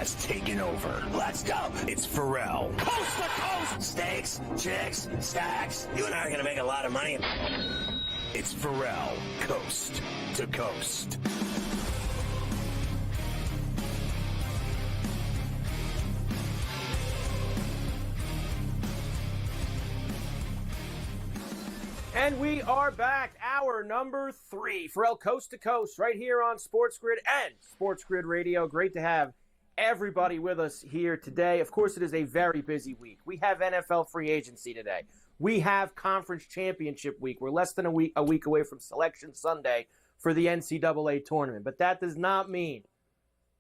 has taken over. Let's go. It's Ferrall. Coast to coast. Steaks, chicks, stacks. You and I are going to make a lot of money. It's Ferrall, coast to coast. And we are back, hour number 3, Ferrall Coast to Coast, right here on SportsGrid and SportsGrid Radio. Great to have everybody with us here today. Of course, it is a very busy week. We have NFL free agency today. We have conference championship week. We're less than a week away from Selection Sunday for the NCAA tournament. But that does not mean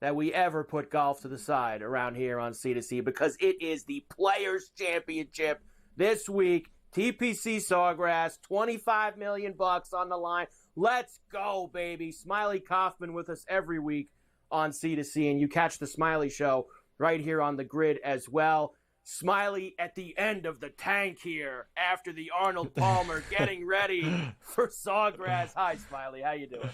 that we ever put golf to the side around here on C2C, because it is the Players Championship this week. TPC Sawgrass, $25 million on the line. Let's go, baby. Smiley Kaufman with us every week on C2C, and you catch the Smiley Show right here on the grid as well. Smiley at the end of the tank here after the Arnold Palmer getting ready for Sawgrass. Hi, Smiley. How you doing?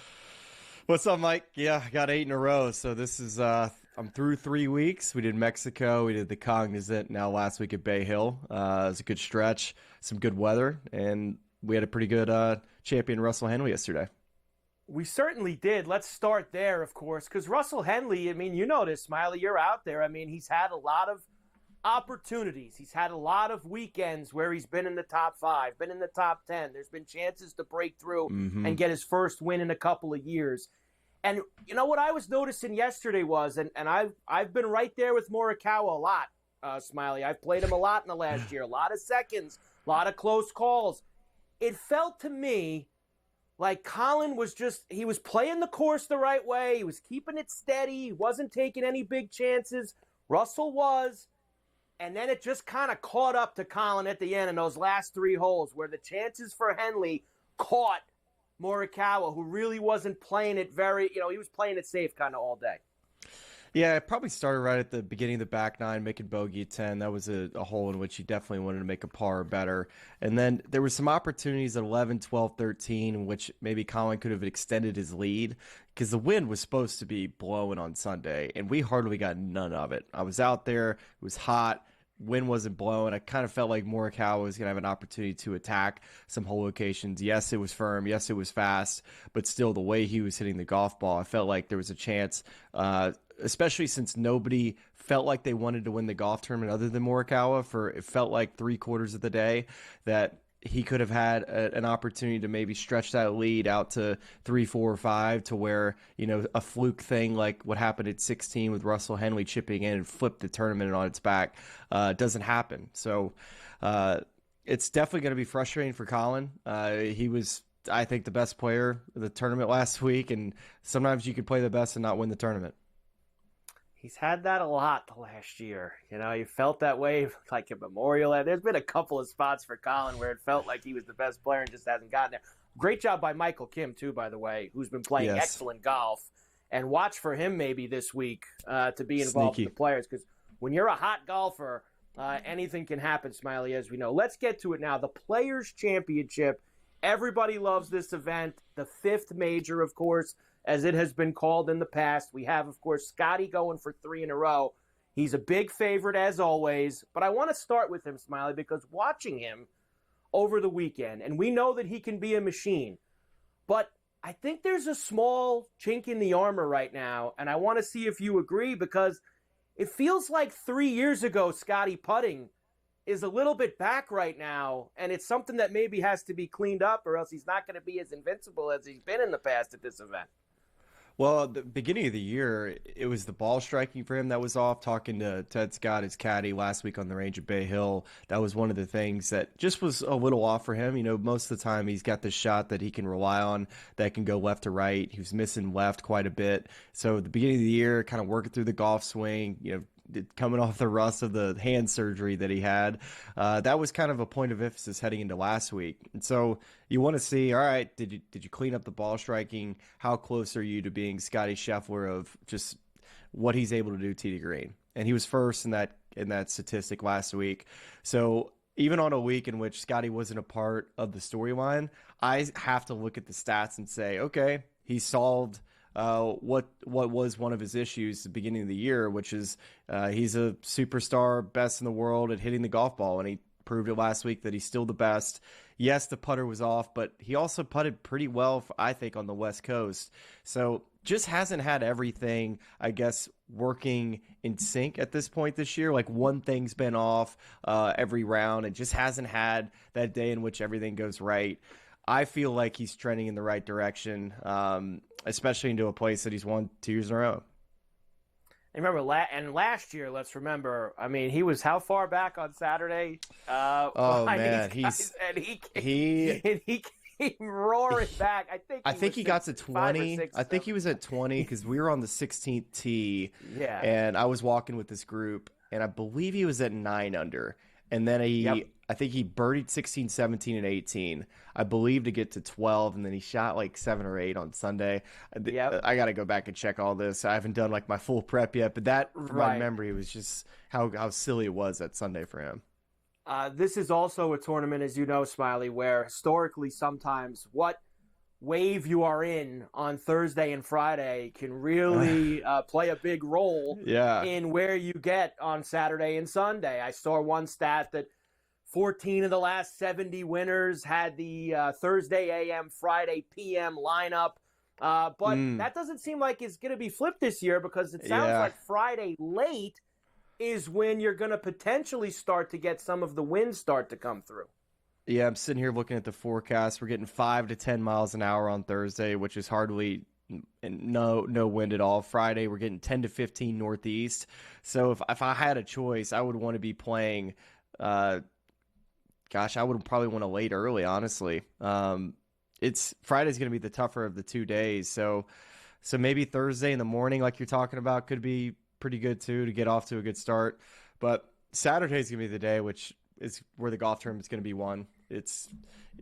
What's up, Mike? Yeah, I got 8 in a row, so this is I'm through 3 weeks. We did Mexico, we did the Cognizant, now last week at Bay Hill. It was a good stretch, some good weather, and we had a pretty good champion Russell Henley yesterday. We certainly did. Let's start there, of course, because Russell Henley, I mean, you know this, Smiley, you're out there. I mean, he's had a lot of opportunities. He's had a lot of weekends where he's been in the top 5, been in the top 10. There's been chances to break through and get his first win in a couple of years. And you know what I was noticing yesterday was, and I've been right there with Morikawa a lot, Smiley. I've played him a lot in the last year, a lot of seconds, a lot of close calls. It felt to me like Colin was he was playing the course the right way. He was keeping it steady. He wasn't taking any big chances. Russell was. And then it just kind of caught up to Colin at the end in those last 3 holes where the chances for Henley caught Morikawa, who really wasn't playing it he was playing it safe kind of all day. Yeah, it probably started right at the beginning of the back 9, making bogey at 10. That was a hole in which he definitely wanted to make a par or better. And then there were some opportunities at 11, 12, 13, in which maybe Colin could have extended his lead, because the wind was supposed to be blowing on Sunday, and we hardly got none of it. I was out there. It was hot. Wind wasn't blowing. I kind of felt like Morikawa was going to have an opportunity to attack some hole locations. Yes, it was firm. Yes, it was fast. But still, the way he was hitting the golf ball, I felt like there was a chance, especially since nobody felt like they wanted to win the golf tournament other than Morikawa. It felt like 3/4 of the day that he could have had an opportunity to maybe stretch that lead out to 3, 4, or 5, to where, a fluke thing like what happened at 16 with Russell Henley chipping in and flipped the tournament on its back doesn't happen. So it's definitely going to be frustrating for Colin. He was, I think, the best player of the tournament last week, and sometimes you can play the best and not win the tournament. He's had that a lot the last year. You felt that way like at Memorial. There's been a couple of spots for Colin where it felt like he was the best player and just hasn't gotten there. Great job by Michael Kim, too, by the way, who's been playing excellent golf. And watch for him maybe this week to be involved with the players, because when you're a hot golfer, anything can happen, Smiley, as we know. Let's get to it now. The Players Championship. Everybody loves this event. The 5th major, of course, as it has been called in the past. We have, of course, Scotty going for 3 in a row. He's a big favorite, as always. But I want to start with him, Smiley, because watching him over the weekend, and we know that he can be a machine, but I think there's a small chink in the armor right now, and I want to see if you agree, because it feels like 3 years ago Scotty putting is a little bit back right now, and it's something that maybe has to be cleaned up, or else he's not going to be as invincible as he's been in the past at this event. Well, at the beginning of the year, it was the ball striking for him that was off. Talking to Ted Scott, his caddy, last week on the range at Bay Hill, that was one of the things that just was a little off for him. Most of the time he's got this shot that he can rely on that can go left to right. He was missing left quite a bit. So at the beginning of the year, kind of working through the golf swing, coming off the rust of the hand surgery that he had, that was kind of a point of emphasis heading into last week. And so you want to see, all right, did you clean up the ball striking? How close are you to being Scotty Scheffler of just what he's able to do tee to green? And he was first in that statistic last week. So even on a week in which Scotty wasn't a part of the storyline, I have to look at the stats and say, okay, he solved what was one of his issues at the beginning of the year, which is he's a superstar, best in the world at hitting the golf ball, and he proved it last week that he's still the best. Yes, the putter was off, but he also putted pretty well, I think, on the West Coast. So just hasn't had everything, I guess, working in sync at this point this year. Like one thing's been off every round and just hasn't had that day in which everything goes right. I feel like he's trending in the right direction, especially into a place that he's won 2 years in a row. And remember, last year, let's remember, I mean, he was how far back on Saturday? Man, he came roaring back. I think he got to 20. I think he was at 20 because we were on the 16th tee. Yeah. And I was walking with this group, and I believe he was at 9 under. And then I think he birdied 16, 17, and 18, I believe, to get to 12, and then he shot like 7 or 8 on Sunday. Yep. I got to go back and check all this. I haven't done like my full prep yet, but that, from my memory, was just how silly it was that Sunday for him. This is also a tournament, as you know, Smiley, where historically sometimes what wave you are in on Thursday and Friday can really play a big role in where you get on Saturday and Sunday. I saw one stat that 14 of the last 70 winners had the Thursday AM, Friday PM lineup. But that doesn't seem like it's going to be flipped this year because it sounds like Friday late is when you're going to potentially start to get some of the winds start to come through. Yeah, I'm sitting here looking at the forecast. We're getting 5 to 10 miles an hour on Thursday, which is hardly no wind at all. Friday, we're getting 10 to 15 northeast. So if I had a choice, I would want to be playing I would probably want to late early, honestly. It's Friday's going to be the tougher of the 2 days. So maybe Thursday in the morning, like you're talking about, could be pretty good too to get off to a good start. But Saturday's going to be the day, which is where the golf tournament's going to be won. It's,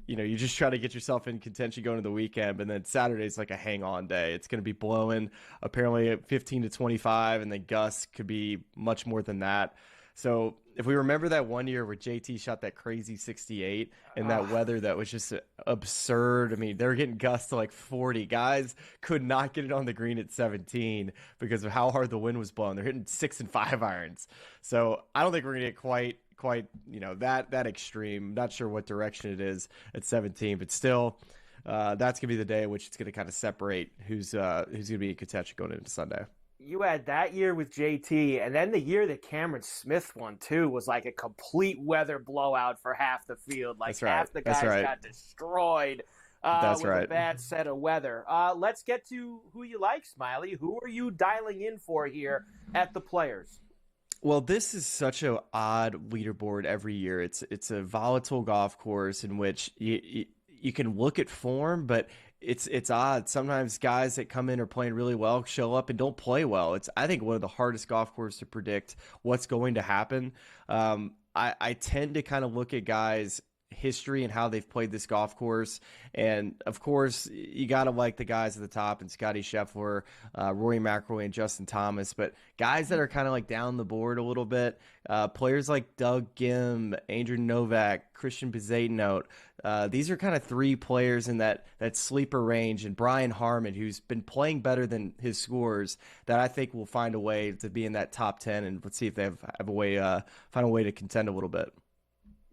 you just try to get yourself in contention going to the weekend, but then Saturday's like a hang-on day. It's going to be blowing apparently at 15 to 25, and then gusts could be much more than that. So if we remember that one year where JT shot that crazy 68 and that weather that was just absurd. I mean, they were getting gusts to like 40. Guys could not get it on the green at 17 because of how hard the wind was blowing. They're hitting 6 and 5 irons. So I don't think we're going to get quite that extreme. Not sure what direction it is at 17, but still that's gonna be the day in which it's gonna kind of separate who's gonna be in contention going into Sunday. You had that year with JT, and then the year that Cameron Smith won too was like a complete weather blowout for half the field. Like half the guys got destroyed with a bad set of weather. Let's get to who you like, Smiley. Who are you dialing in for here at the Players? Well, this is such an odd leaderboard every year. It's a volatile golf course in which you can look at form, but it's odd. Sometimes guys that come in are playing really well show up and don't play well. It's, I think, one of the hardest golf courses to predict what's going to happen. I tend to kind of look at guys' history and how they've played this golf course. And of course, you got to like the guys at the top and Scotty Scheffler, Rory McIlroy, and Justin Thomas. But guys that are kind of like down the board a little bit, players like Doug Gim, Andrew Novak, Christian Bezuidenhout, these are kind of 3 players in that sleeper range. And Brian Harman, who's been playing better than his scores, that I think will find a way to be in that top 10. And let's see if they have a way, find a way to contend a little bit.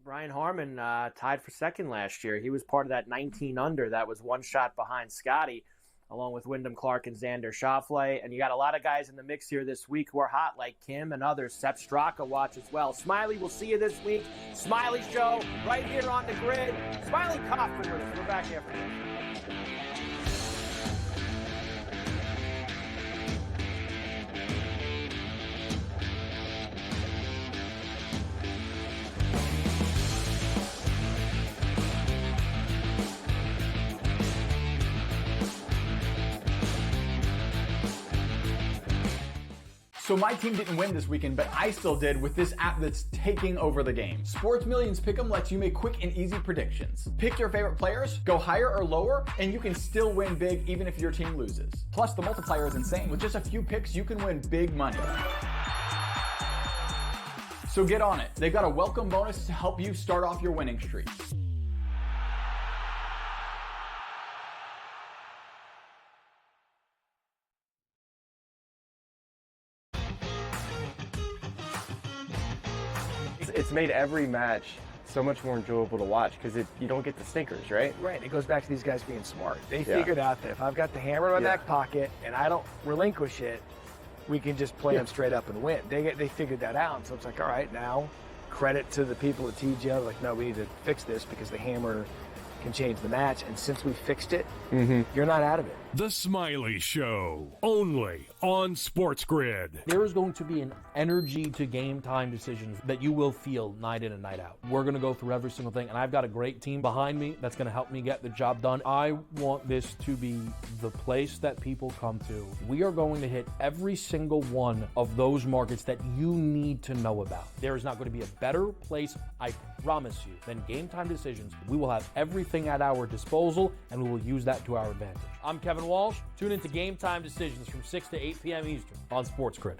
Brian Harman tied for second last year. He was part of that 19 under that was one shot behind Scotty, along with Wyndham Clark and Xander Schauffele. And you got a lot of guys in the mix here this week who are hot, like Kim and others. Sepp Straka watch as well. Smiley, we'll see you this week. Smiley Show right here on the grid. Smiley Kaufman with us. We're back after this. So my team didn't win this weekend, but I still did with this app that's taking over the game. Sports Millions Pick'em lets you make quick and easy predictions. Pick your favorite players, go higher or lower, and you can still win big even if your team loses. Plus, the multiplier is insane. With just a few picks, you can win big money. So get on it. They've got a welcome bonus to help you start off your winning streak. it's made every match so much more enjoyable to watch because you don't get the stinkers, right? Right. It goes back to these guys being smart. They figured out that if I've got the hammer in my back pocket and I don't relinquish it, we can just play them straight up and win. They figured that out. And so it's like, all right, now credit to the people at TGL. Like, no, we need to fix this because the hammer can change the match. And since we fixed it, you're not out of it. The Smiley Show, only on SportsGrid. There is going to be an energy to game time decisions that you will feel night in and night out. We're going to go through every single thing, and I've got a great team behind me that's going to help me get the job done. I want this to be the place that people come to. We are going to hit every single one of those markets that you need to know about. There is not going to be a better place, I promise you, than game time decisions. We will have everything at our disposal, and we will use that to our advantage. I'm Kevin Walsh. Tune into Game Time Decisions from 6 to 8 p.m. Eastern on SportsGrid.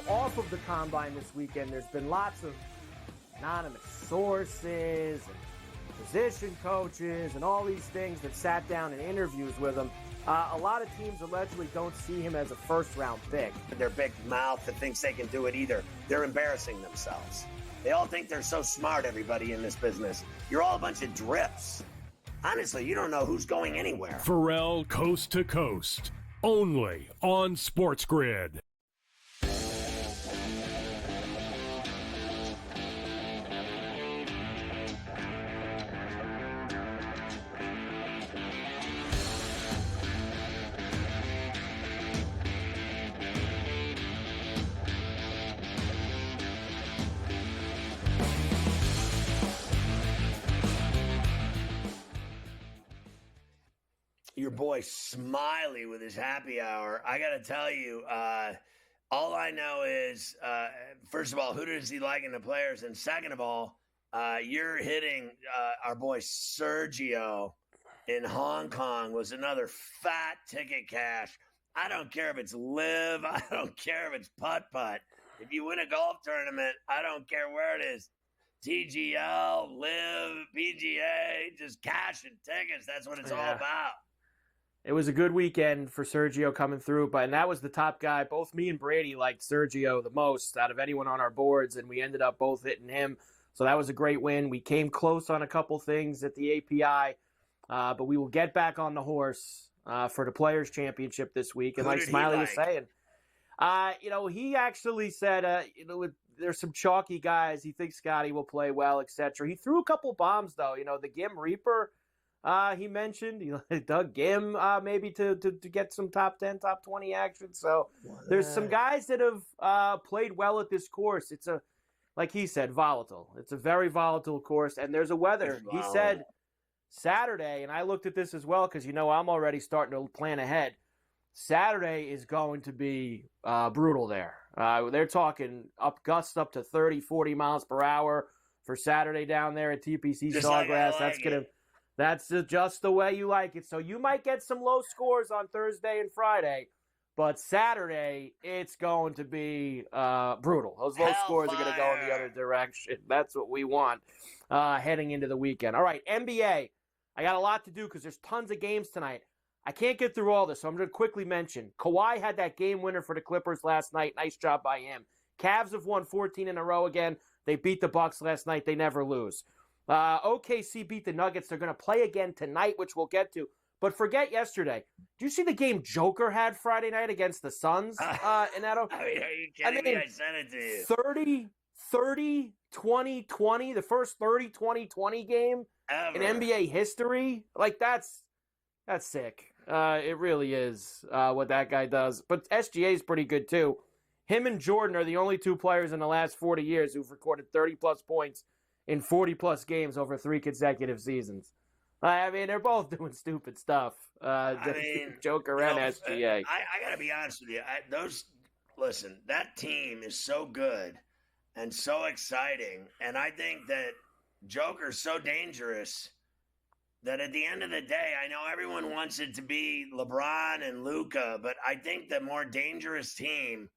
Off of the combine this weekend, there's been lots of anonymous sources and position coaches and all these things that sat down in interviews with him. A lot of teams allegedly don't see him as a first-round pick. Their big mouth that thinks they can do it either. They're embarrassing themselves. They all think they're so smart, everybody in this business. You're all a bunch of drips. Honestly, you don't know who's going anywhere. Ferrall Coast to Coast, only on SportsGrid. Your boy Smiley with his happy hour. I got to tell you, all I know is, first of all, who does he like in the players? And second of all, you're hitting our boy Sergio in Hong Kong was another fat ticket cash. I don't care if it's live. I don't care if it's putt-putt. If you win a golf tournament, I don't care where it is. TGL, live, PGA, just cash and tickets. That's what it's all about. It was a good weekend for Sergio coming through, and that was the top guy. Both me and Brady liked Sergio the most out of anyone on our boards, and we ended up both hitting him. So that was a great win. We came close on a couple things at the API, but we will get back on the horse for the Players' Championship this week. And like Smiley was saying, he actually said, there's some chalky guys. He thinks Scotty will play well, etc. He threw a couple bombs, though. The Gim Reaper, he mentioned. Doug Gim maybe to get some top 10, top 20 action. So there's some guys that have played well at this course. It's like he said, volatile. It's a very volatile course, and there's a weather. He said Saturday, and I looked at this as well because, I'm already starting to plan ahead. Saturday is going to be brutal there. They're talking gusts up to 30, 40 miles per hour for Saturday down there at TPC Sawgrass. That's just the way you like it. So you might get some low scores on Thursday and Friday, but Saturday it's going to be brutal. Those low scores are going to go in the other direction. That's what we want heading into the weekend. All right, NBA. I got a lot to do because there's tons of games tonight. I can't get through all this, so I'm going to quickly mention. Kawhi had that game winner for the Clippers last night. Nice job by him. Cavs have won 14 in a row again. They beat the Bucks last night. They never lose. OKC beat the Nuggets. They're going to play again tonight, which we'll get to. But forget yesterday. Do you see the game Joker had Friday night against the Suns? Are you kidding me? I sent it to you. 30, 20, 20. The first 30, 20, 20 game Ever. in NBA history. Like, that's sick. It really is what that guy does. But SGA is pretty good, too. Him and Jordan are the only two players in the last 40 years who've recorded 30-plus points in 40-plus games over 3 consecutive seasons. They're both doing stupid stuff. Joker and SGA. I got to be honest with you. Listen, that team is so good. and so exciting. And I think that Joker's so dangerous that at the end of the day, I know everyone wants it to be LeBron and Luka, but I think the more dangerous team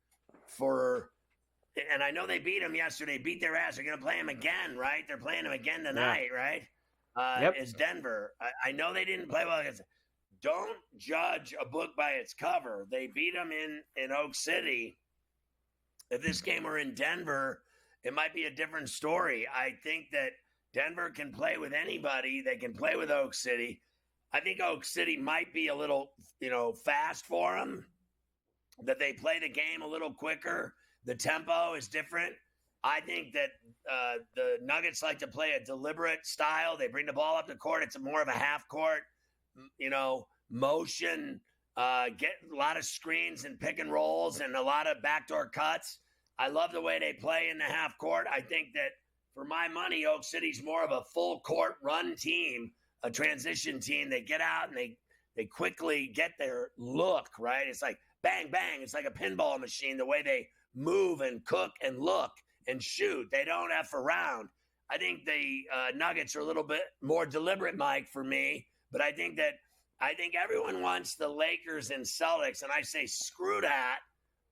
and I know they beat them yesterday, beat their ass. They're going to play them again, right? They're playing them again tonight, right? Yep. Is Denver. I know they didn't play well against. Don't judge a book by its cover. They beat them in Oak City. If this game were in Denver, it might be a different story. I think that Denver can play with anybody. They can play with Oak City. I think Oak City might be a little, fast for them, that they play the game a little quicker. The tempo is different. I think that the Nuggets like to play a deliberate style. They bring the ball up the court. It's more of a half court, motion, get a lot of screens and pick and rolls and a lot of backdoor cuts. I love the way they play in the half court. I think that for my money, Oak City's more of a full court run team, a transition team. They get out and they quickly get their look, right? It's like bang, bang. It's like a pinball machine, the way they move and cook and look and shoot. They don't F around. I think the Nuggets are a little bit more deliberate, Mike, for me. But I think everyone wants the Lakers and Celtics, and I say screw that.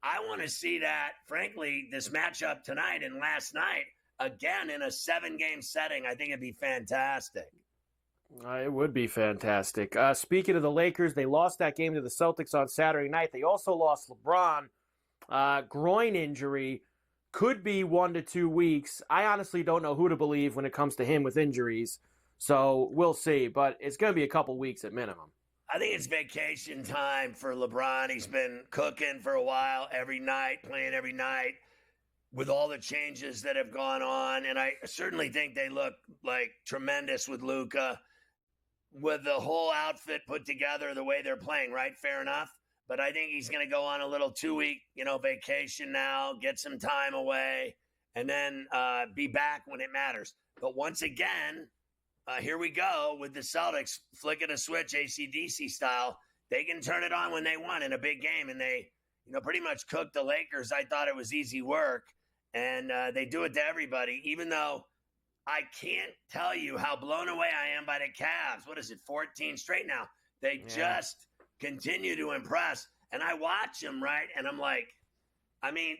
I want to see that, frankly, this matchup tonight and last night, again, in a 7-game setting. I think it'd be fantastic. It would be fantastic. Speaking of the Lakers, they lost that game to the Celtics on Saturday night. They also lost LeBron. Groin injury, could be 1 to 2 weeks. I honestly don't know who to believe when it comes to him with injuries. So we'll see, but it's going to be a couple weeks at minimum. I think it's vacation time for LeBron. He's been cooking for a while, every night, playing every night, with all the changes that have gone on. And I certainly think they look like tremendous with Luka, with the whole outfit put together, the way they're playing, right? Fair enough. But I think he's going to go on a little 2-week, vacation now, get some time away, and then be back when it matters. But once again, here we go with the Celtics flicking a switch, AC/DC style. They can turn it on when they want in a big game, and they, pretty much cooked the Lakers. I thought it was easy work, and they do it to everybody, even though I can't tell you how blown away I am by the Cavs. What is it, 14 straight now? They just continue to impress. And I watch them, right? And I'm like,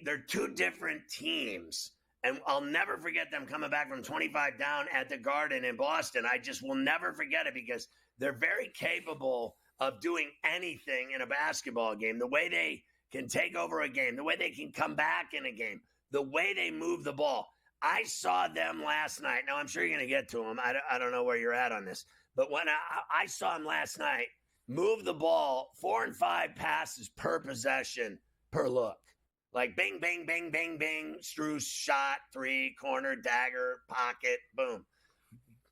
they're two different teams. And I'll never forget them coming back from 25 down at the Garden in Boston. I just will never forget it because they're very capable of doing anything in a basketball game. The way they can take over a game, the way they can come back in a game, the way they move the ball. I saw them last night. Now, I'm sure you're going to get to them. I don't know where you're at on this. But when I saw them last night, move the ball, 4 and 5 passes per possession per look. Like bing, bing, bing, bing, bing, Strus, shot, 3, corner, dagger, pocket, boom.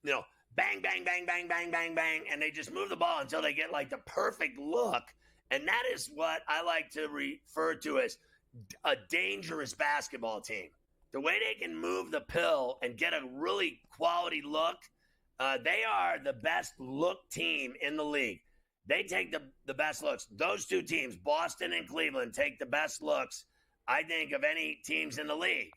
Bang, bang, bang, bang, bang, bang, bang. And they just move the ball until they get like the perfect look. And that is what I like to refer to as a dangerous basketball team. The way they can move the pill and get a really quality look, they are the best look team in the league. They take the best looks. Those two teams, Boston and Cleveland, take the best looks, I think, of any teams in the league.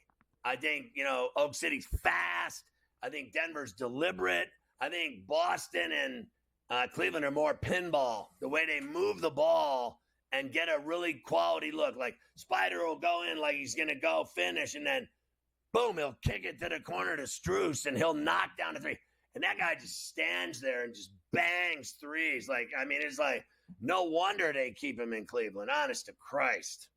I think, Oak City's fast. I think Denver's deliberate. I think Boston and Cleveland are more pinball. The way they move the ball and get a really quality look. Like Spider will go in like he's going to go finish, and then, boom, he'll kick it to the corner to Strus, and he'll knock down a 3. And that guy just stands there and just bangs threes. It's like no wonder they keep him in Cleveland. Honest to Christ.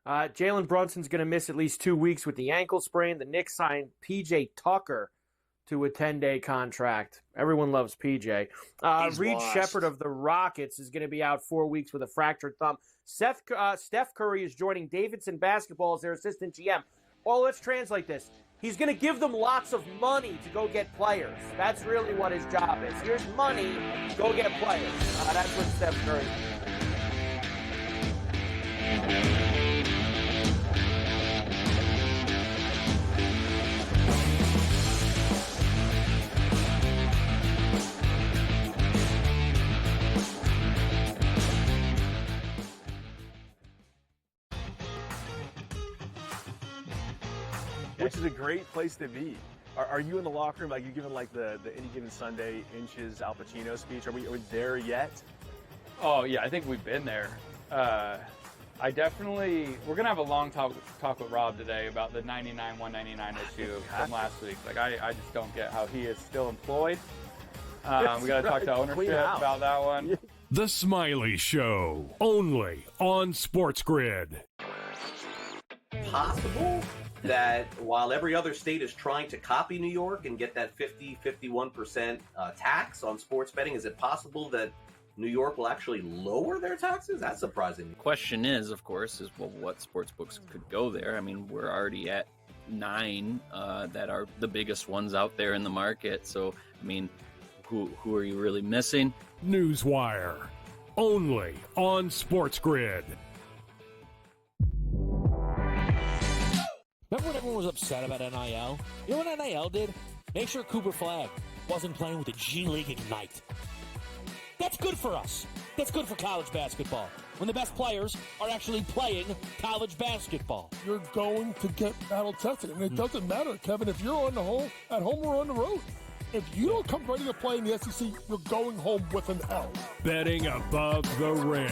Jalen Brunson's going to miss at least 2 weeks with the ankle sprain. The Knicks signed P.J. Tucker to a 10-day contract. Everyone loves P.J. Reed Shepherd of the Rockets is going to be out 4 weeks with a fractured thumb. Steph Curry is joining Davidson Basketball as their assistant GM. Well, let's translate this. He's going to give them lots of money to go get players. That's really what his job is. Here's money, go get players. That's what Steph Curry is. which is a great place to be. Are you in the locker room, like you giving like the Any Given Sunday Inches Al Pacino speech? Are we there yet? Oh yeah, I think we've been there. We're gonna have a long talk with Rob today about the 99-199 issue from last week. Like I just don't get how he is still employed. We gotta talk to ownership about that one. The Smiley Show, only on SportsGrid. Possible that while every other state is trying to copy New York and get that 51% tax on sports betting, is it possible that New York will actually lower their taxes? That's surprising. The question is, of course, what sports books could go there? I mean, we're already at 9 that are the biggest ones out there in the market. So, I mean, who are you really missing? Newswire, only on SportsGrid. Remember when everyone was upset about NIL? You know what NIL did? Make sure Cooper Flagg wasn't playing with the G League Ignite. That's good for us. That's good for college basketball. When the best players are actually playing college basketball. You're going to get battle tested. And it doesn't matter, Kevin, if you're at home or on the road. If you don't come ready to play in the SEC, you're going home with an L. Betting above the rim,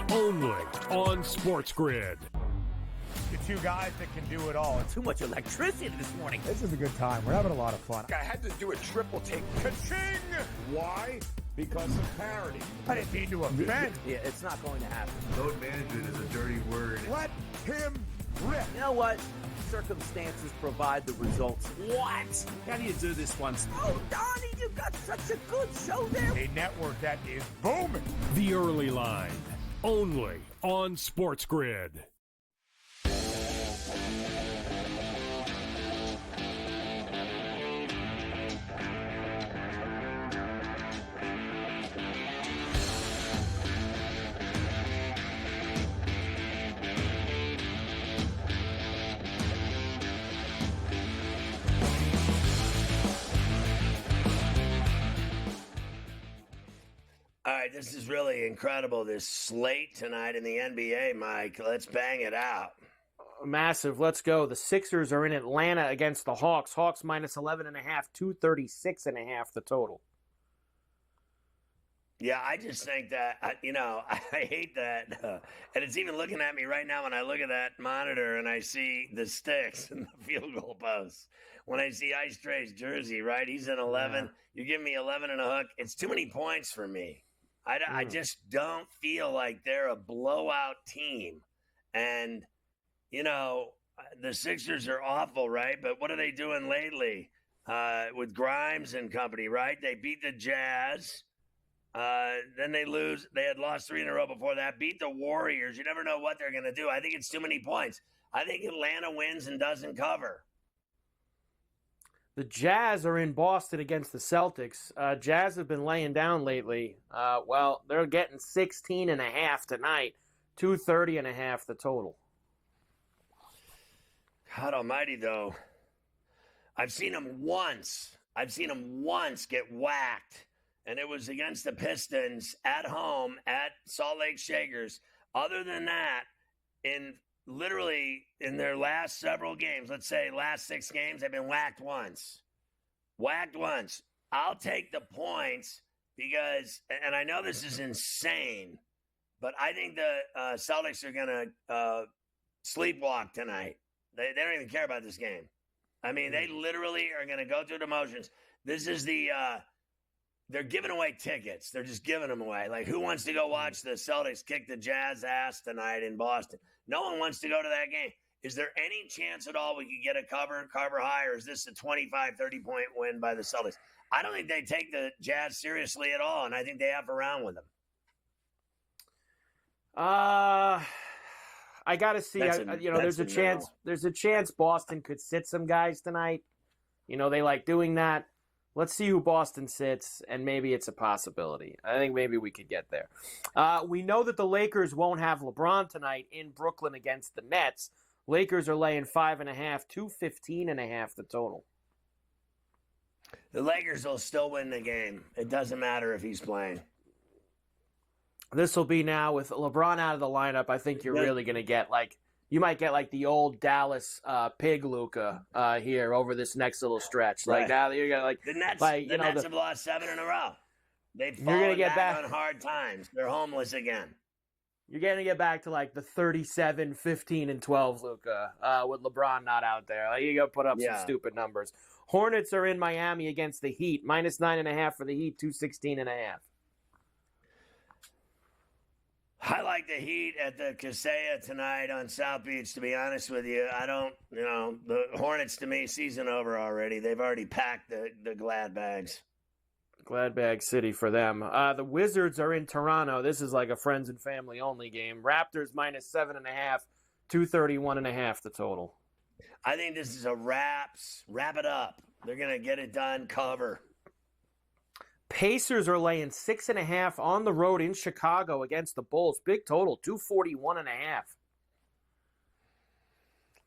only on SportsGrid. The two guys that can do it all. Too much electricity this morning. This is a good time. We're having a lot of fun. I had to do a triple take. Ka-ching! Why? Because of parity. I didn't mean to offend. Yeah, it's not going to happen. Load management is a dirty word. Let him rip. You know what? Circumstances provide the results. What? How do you do this once? Oh, Donnie, you've got such a good show there. A network that is booming. The Early Line, only on SportsGrid. All right, this is really incredible, this slate tonight in the NBA, Mike. Let's bang it out. Massive. Let's go. The Sixers are in Atlanta against the Hawks. Hawks minus 11.5, 236.5 the total. Yeah, I just think that, I hate that. And it's even looking at me right now when I look at that monitor and I see the sticks and the field goal posts. When I see Ice Trey's jersey, right? He's in 11. Yeah. You give me 11 and a hook. It's too many points for me. I just don't feel like they're a blowout team. And, the Sixers are awful, right? But what are they doing lately with Grimes and company, right? They beat the Jazz. Then they lose. They had lost 3 in a row before that. Beat the Warriors. You never know what they're going to do. I think it's too many points. I think Atlanta wins and doesn't cover. The Jazz are in Boston against the Celtics. Jazz have been laying down lately. They're getting 16.5 tonight. 230.5 the total. God almighty, though. I've seen them once get whacked. And it was against the Pistons at home at Salt Lake Shakers. Other than that, in their last several games, let's say last 6 games, they've been whacked once. I'll take the points because, and I know this is insane, but I think the Celtics are going to sleepwalk tonight. They don't even care about this game. I mean, they literally are going to go through the motions. This is they're giving away tickets. They're just giving them away. Like, who wants to go watch the Celtics kick the Jazz ass tonight in Boston? No one wants to go to that game. Is there any chance at all we could get a cover high, or is this a 25, 30-point win by the Celtics? I don't think they take the Jazz seriously at all, and I think they have around with them. I got to see. There's a chance. There's a chance Boston could sit some guys tonight. They like doing that. Let's see who Boston sits, and maybe it's a possibility. I think maybe we could get there. We know that the Lakers won't have LeBron tonight in Brooklyn against the Nets. Lakers are laying 5.5, 215.5 the total. The Lakers will still win the game. It doesn't matter if he's playing. This will be now with LeBron out of the lineup. I think you're really going to get like you might get like the old Dallas pig Luka here over this next little stretch. Right. Like now you're gonna like The Nets. like, The Nets have lost 7 in a row. They've You're gonna fallen get back on hard times. They're homeless again. You're going to get back to like the 37, 15, and 12 Luka with LeBron not out there. Like, you got to put up some stupid numbers. Hornets are in Miami against the Heat. -9.5 for the Heat, 216.5. I like the Heat at the Kaseya tonight on South Beach, to be honest with you. I don't, the Hornets, to me, season over already. They've already packed the glad bags. Glad bag city for them. The Wizards are in Toronto. This is like a friends and family only game. Raptors -7.5, 231.5 the total. I think this is a wraps. Wrap it up. They're going to get it done. Cover. Pacers are laying 6.5 on the road in Chicago against the Bulls. Big total, 241.5.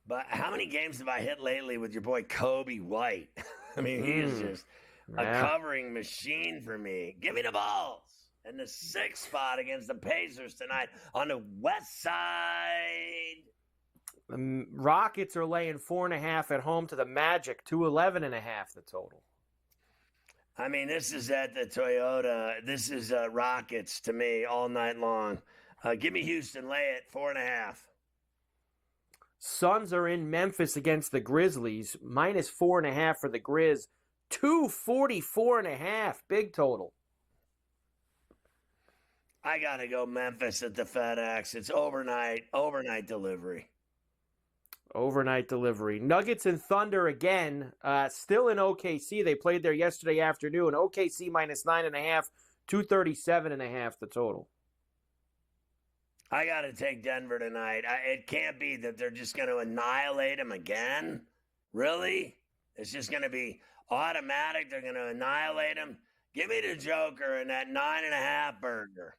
But how many games have I hit lately with your boy Kobe White? I mean, he is just a covering machine for me. Give me the balls. And the 6th spot against the Pacers tonight on the west side. The Rockets are laying 4.5 at home to the Magic, 211.5 the total. I mean, this is at the Toyota. This is Rockets to me all night long. Give me Houston. Lay it, 4.5. Suns are in Memphis against the Grizzlies, -4.5 for the Grizz, 244.5 big total. I got to go Memphis at the FedEx. It's overnight delivery. Overnight delivery. Nuggets and Thunder again, still in OKC. They played there yesterday afternoon. OKC -9.5, 237.5 the total. I got to take Denver tonight. It can't be that they're just going to annihilate them again. Really? It's just going to be automatic. They're going to annihilate them. Give me the Joker and that 9.5 burger.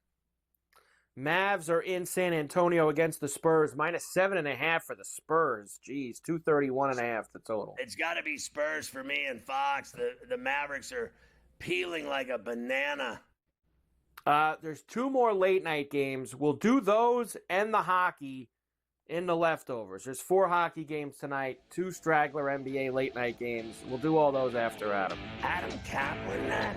Mavs are in San Antonio against the Spurs, -7.5 for the Spurs. Jeez, 231.5 the total. It's got to be Spurs for me and Fox. The Mavericks are peeling like a banana. There's 2 more late night games. We'll do those and the hockey in the leftovers. There's 4 hockey games tonight, 2 straggler NBA late night games. We'll do all those after Adam. Adam Kaplan, that.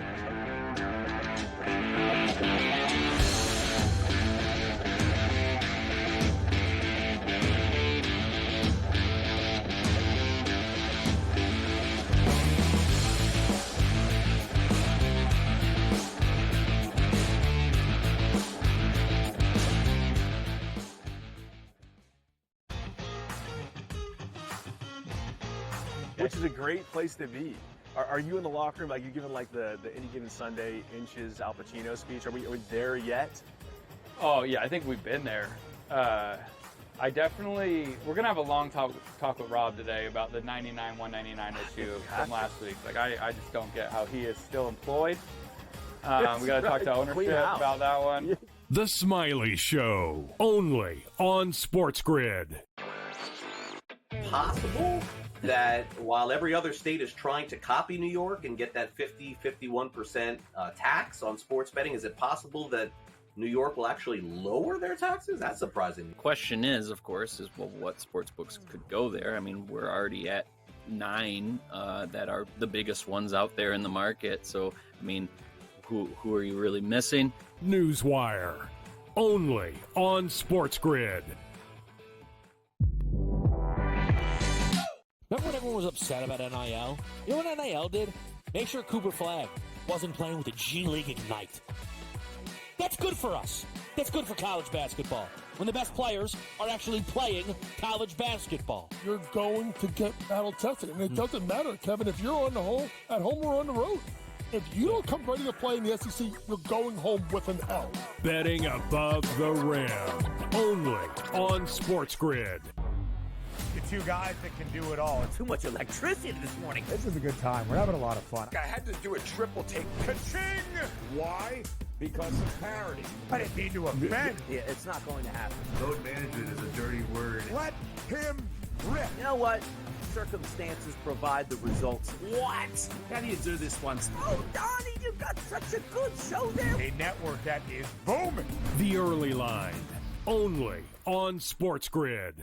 Which is a great place to be. Are you in the locker room, like you're giving like the Any Given Sunday inches Al Pacino speech? Are we there yet? Oh yeah, I think we've been there. We're gonna have a long talk with Rob today about the 99-199 issue from last week. Like I just don't get how he is still employed. We gotta talk to ownership about that one. The Smiley Show, only on SportsGrid. Possible that while every other state is trying to copy New York and get that 51% tax on sports betting, is it possible that New York will actually lower their taxes? That's surprising. The question is, of course, what sports books could go there. I mean, we're already at 9 that are the biggest ones out there in the market. So, I mean, who are you really missing? Newswire, only on SportsGrid. Remember when everyone was upset about NIL? You know what NIL did? Make sure Cooper Flag wasn't playing with the G League Ignite. That's good for us. That's good for college basketball. When the best players are actually playing college basketball. You're going to get battle tested. And it doesn't matter, Kevin, if you're at home or on the road. If you don't come ready to play in the SEC, you're going home with an L. Betting above the rim, only on SportsGrid. The 2 guys that can do it all. Too much electricity this morning. This is a good time. We're having a lot of fun. I had to do a triple take. Ka-ching! Why? Because of parity. I didn't mean to offend. Yeah, it's not going to happen. Load management is a dirty word. Let him rip. You know what? Circumstances provide the results. What? How do you do this once? Oh, Donnie, you got such a good show there. A network that is booming. The Early Line, only on SportsGrid.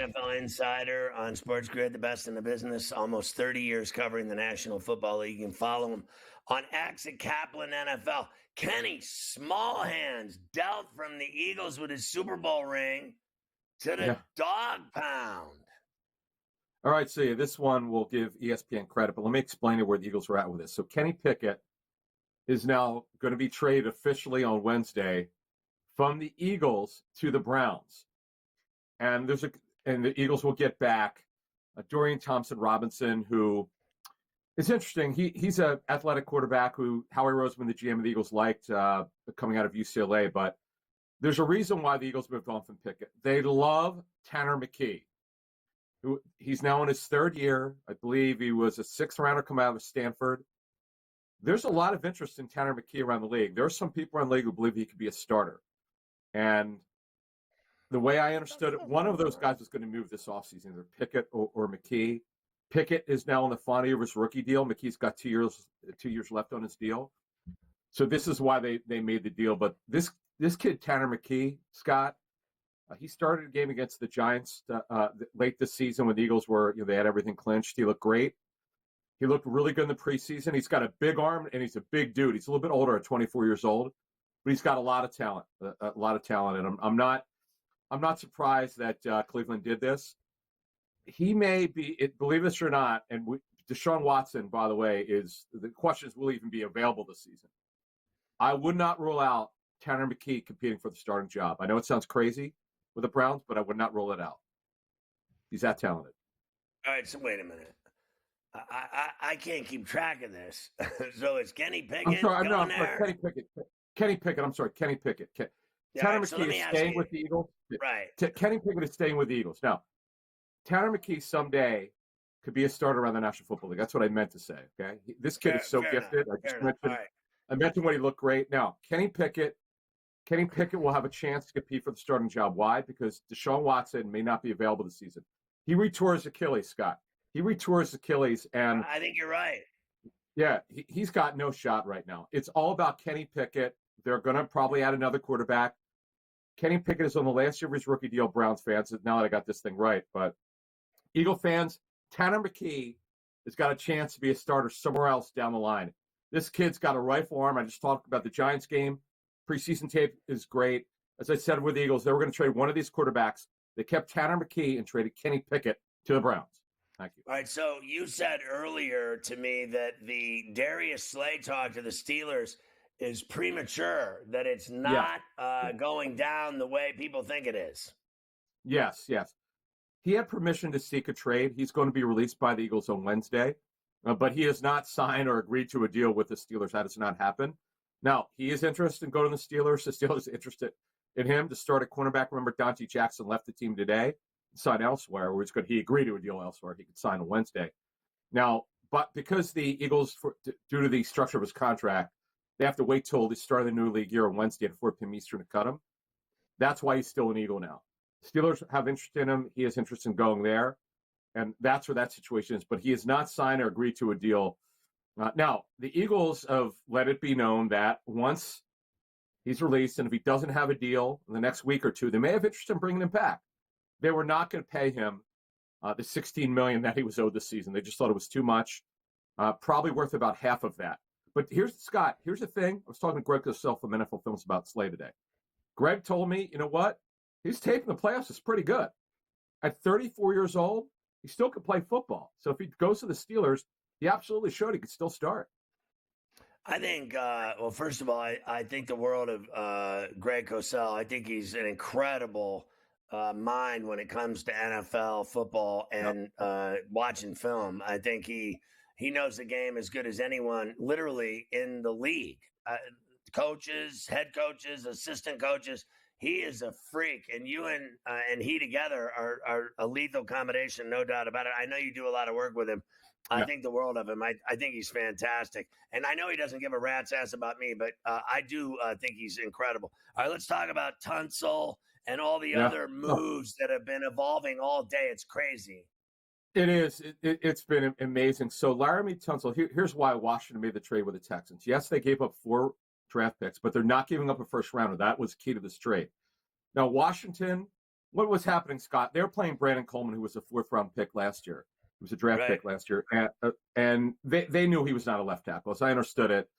NFL insider on SportsGrid, the best in the business. Almost 30 years covering the National Football League. You can follow him on X at Kaplan NFL. Kenny Smallhands dealt from the Eagles with his Super Bowl ring to the dog pound. All right, so this one will give ESPN credit, but let me explain where the Eagles are at with this. So Kenny Pickett is now going to be traded officially on Wednesday from the Eagles to the Browns. And the Eagles will get back Dorian Thompson-Robinson, who is interesting. He's an athletic quarterback who Howie Roseman, the GM of the Eagles, liked coming out of UCLA. But there's a reason why the Eagles moved on from Pickett. They love Tanner McKee. He's now in his third year. I believe he was a sixth rounder coming out of Stanford. There's a lot of interest in Tanner McKee around the league. There are some people around the league who believe he could be a starter. And the way I understood it, one of those guys was going to move this offseason, either Pickett or McKee. Pickett is now in the final year of his rookie deal. McKee's got 2 years left on his deal. So this is why they made the deal. But this kid, Tanner McKee, Scott, he started a game against the Giants late this season when the Eagles were, they had everything clinched. He looked great. He looked really good in the preseason. He's got a big arm, and he's a big dude. He's a little bit older at 24 years old, but he's got a lot of talent, And I'm not surprised that Cleveland did this. He may be, believe this or not, and Deshaun Watson, by the way, the question is, will he even be available this season? I would not rule out Tanner McKee competing for the starting job. I know it sounds crazy with the Browns, but I would not rule it out. He's that talented. All right, so wait a minute. I can't keep track of this. So it's Kenny Pickett. I'm sorry, Kenny Pickett. I'm sorry, Kenny Pickett. Tanner McKee is staying with the Eagles. Right. Kenny Pickett is staying with the Eagles. Now, Tanner McKee someday could be a starter around the National Football League. That's what I meant to say. Okay, this kid is so gifted. I mentioned when he looked great. Now, Kenny Pickett will have a chance to compete for the starting job. Why? Because Deshaun Watson may not be available this season. He retores Achilles, Scott. He retores Achilles, and I think you're right. Yeah, he's got no shot right now. It's all about Kenny Pickett. They're going to probably add another quarterback. Kenny Pickett is on the last year of his rookie deal, Browns fans. Now that I got this thing right. But Eagle fans, Tanner McKee has got a chance to be a starter somewhere else down the line. This kid's got a rifle arm. I just talked about the Giants game. Preseason tape is great. As I said with the Eagles, they were going to trade one of these quarterbacks. They kept Tanner McKee and traded Kenny Pickett to the Browns. Thank you. All right, so you said earlier to me that the Darius Slay talk to the Steelers is premature, that it's not going down the way people think it is. Yes. He had permission to seek a trade. He's going to be released by the Eagles on Wednesday, but he has not signed or agreed to a deal with the Steelers. That has not happened. Now, he is interested in going to the Steelers. The Steelers are interested in him to start at cornerback. Remember, Dante Jackson left the team today. Sign elsewhere, or he agreed to a deal elsewhere. He could sign on Wednesday. Now, but because the Eagles, due to the structure of his contract, they have to wait till the start of the new league year on Wednesday at 4 p.m. Eastern to cut him. That's why he's still an Eagle now. Steelers have interest in him. He has interest in going there, and that's where that situation is. But he has not signed or agreed to a deal. Now, the Eagles have let it be known that once he's released, and if he doesn't have a deal in the next week or two, they may have interest in bringing him back. They were not going to pay him the $16 million that he was owed this season. They just thought it was too much, probably worth about half of that. But here's the thing. I was talking to Greg Cosell from NFL Films about Slay today. Greg told me, you know what? His tape in the playoffs is pretty good. At 34 years old, he still could play football. So if he goes to the Steelers, he absolutely showed he could still start. I think, well, first of all, I think the world of Greg Cosell. I think he's an incredible mind when it comes to NFL football and watching film. I think he knows the game as good as anyone literally in the league. Coaches, head coaches, assistant coaches. He is a freak, and you and he together are a lethal combination, no doubt about it. I know you do a lot of work with him. I think the world of him. I think he's fantastic. And I know he doesn't give a rat's ass about me, but I do think he's incredible. All right, let's talk about Tunsil and all the other moves that have been evolving all day. It's crazy. It is. It's been amazing. So Laramie Tunsil, here's why Washington made the trade with the Texans. Yes, they gave up 4 draft picks, but they're not giving up a first rounder. That was key to this trade. Now, Washington what was happening, Scott? They were playing Brandon Coleman, who was a 4th-round pick last year. He was a draft pick last year, and they knew he was not a left tackle, as I understood it.